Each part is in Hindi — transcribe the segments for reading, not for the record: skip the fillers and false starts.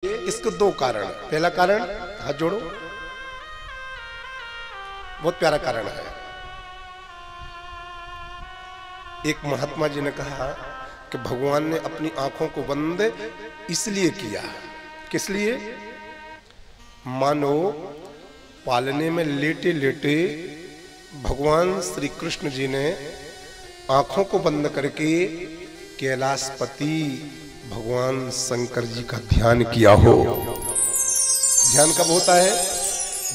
इसके दो कारण। पहला कारण, हाथ जोड़ो, बहुत प्यारा कारण है। एक महात्मा जी ने कहा कि भगवान ने अपनी आंखों को बंद इसलिए किया, किस लिए? मानो पालने में लेटे लेटे भगवान श्री कृष्ण जी ने आंखों को बंद करके कैलाशपति भगवान शंकर जी का ध्यान किया हो। ध्यान कब होता है?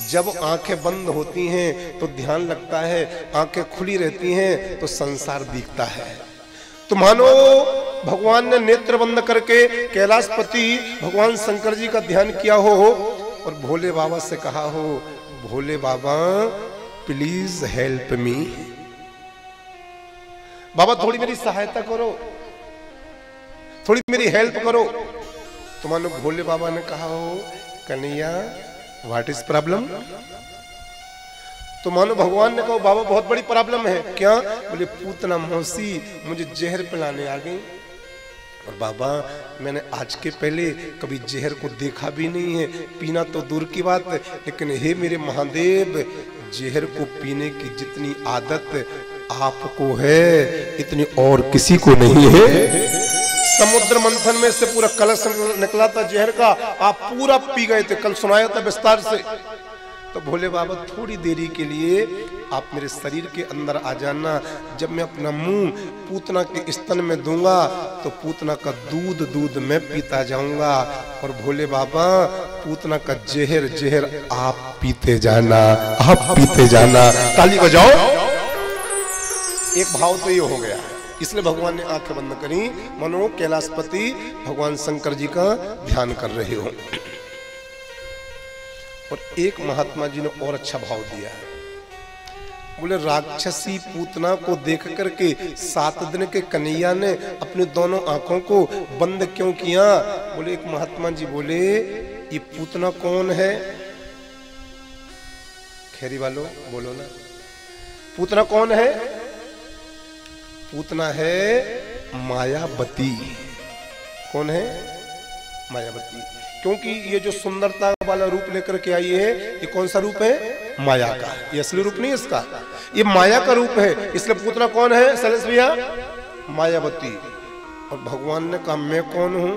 जब आंखें बंद होती हैं तो ध्यान लगता है, आंखें खुली रहती हैं तो संसार दिखता है। तो मानो भगवान ने नेत्र बंद करके कैलाशपति भगवान शंकर जी का ध्यान किया हो और भोले बाबा से कहा हो, भोले बाबा प्लीज हेल्प मी, बाबा थोड़ी मेरी सहायता करो, थोड़ी मेरी हेल्प करो। तो मानो भोले बाबा ने कहा हो, कन्हैया व्हाट इज प्रॉब्लम? तो मानो भगवान ने कहा, बाबा बहुत बड़ी प्रॉब्लम है। क्या? बोले पूतना मौसी मुझे जहर पिलाने आ गई और बाबा मैंने आज के पहले कभी जहर को देखा भी नहीं है, पीना तो दूर की बात है, लेकिन हे मेरे महादेव, जहर को पीने की जितनी आदत आपको है इतनी और किसी को नहीं है। समुद्र मंथन में से पूरा कलश निकला था जहर का, आप पूरा पी गए थे, कल सुनाया था विस्तार से। तो भोले बाबा थोड़ी देरी के लिए आप मेरे शरीर के अंदर आ जाना, जब मैं अपना मुंह पूतना के स्तन में दूंगा तो पूतना का दूध मैं पीता जाऊंगा और भोले बाबा पूतना का जहर आप पीते जाना, आप पीते जाना। ताली बजाओ। एक भाव तो ये हो गया, इसलिए भगवान ने आंखें बंद करी, मनो कैलाशपति भगवान शंकर जी का ध्यान कर रहे हो। और एक महात्मा जी ने और अच्छा भाव दिया है, बोले राक्षसी पूतना को देख करके 7 दिन के कन्हैया ने अपनी दोनों आंखों को बंद क्यों किया? बोले एक महात्मा जी बोले, ये पूतना कौन है? खैरी वालों बोलो ना, पूतना कौन है? पूतना है मायावती। कौन है? मायावती। क्योंकि ये जो सुंदरता वाला रूप लेकर के आई है, ये कौन सा रूप है? माया का। ये असली रूप नहीं इसका, ये माया का रूप है। इसलिए पूतना कौन है सलेश भैया? मायावती। और भगवान ने कहा मैं कौन हूं?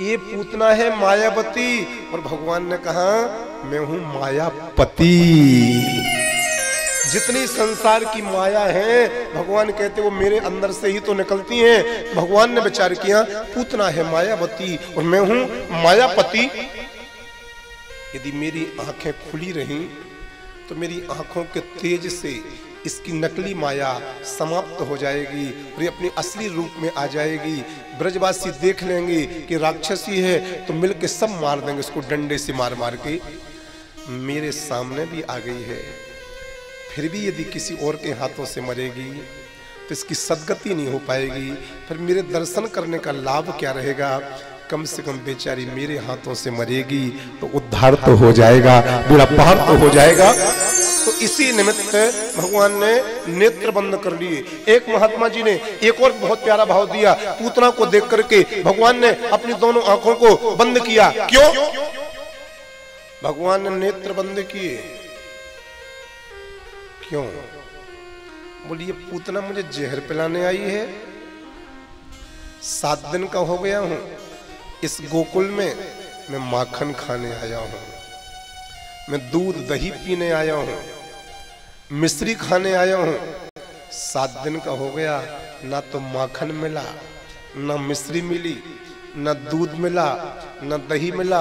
ये पूतना है मायावती और भगवान ने कहा मैं हूं मायापति। जितनी संसार की माया है भगवान कहते वो मेरे अंदर से ही तो निकलती हैं। भगवान ने विचार किया पूतना है मायावती और मैं हूं मायापति। यदि मेरी आंखें खुली रहीं तो मेरी आंखों के तेज से इसकी नकली माया समाप्त हो जाएगी और ये अपनी असली रूप में आ जाएगी। ब्रजवासी देख लेंगे कि राक्षसी है तो मिलके सब मार देंगे इसको, डंडे से मार मार के। मेरे सामने भी आ गई है, फिर भी यदि किसी और के हाथों से मरेगी तो इसकी सदगति नहीं हो पाएगी, फिर मेरे दर्शन करने का लाभ क्या रहेगा? कम से कम बेचारी मेरे हाथों से मरेगी तो उद्धार तो हो जाएगा, मेरा पार तो हो जाएगा। तो इसी निमित्त भगवान ने नेत्र बंद कर लिए। एक महात्मा जी ने एक और बहुत प्यारा भाव दिया, पूतना को देख करके भगवान ने अपनी दोनों आंखों को बंद किया। क्यों भगवान ने नेत्र बंद किए? क्यों? बोलिए पूतना मुझे जहर पिलाने आई है, 7 दिन का हो गया हूं इस गोकुल में, मैं माखन खाने आया हूं, मैं दूध दही पीने आया हूं, मिश्री खाने आया हूं। 7 दिन का हो गया, ना तो माखन मिला, ना मिश्री मिली, ना दूध मिला, ना दही मिला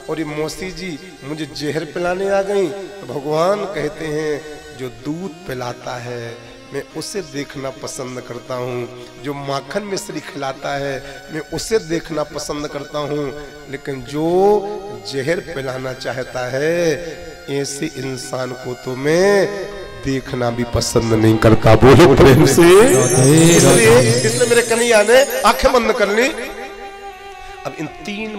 और ये मौसी जी मुझे जहर पिलाने आ गई। तो भगवान कहते हैं जो दूध पिलाता है मैं उसे देखना पसंद करता हूँ, जो माखन मिश्री खिलाता है मैं उसे देखना पसंद करता हूँ, लेकिन जो जहर पिलाना चाहता है ऐसे इंसान को तो मैं देखना भी पसंद नहीं करता। बोलो प्रेम से। इसलिए मेरे कन्हैया ने आंखें बंद कर ली। अब इन 3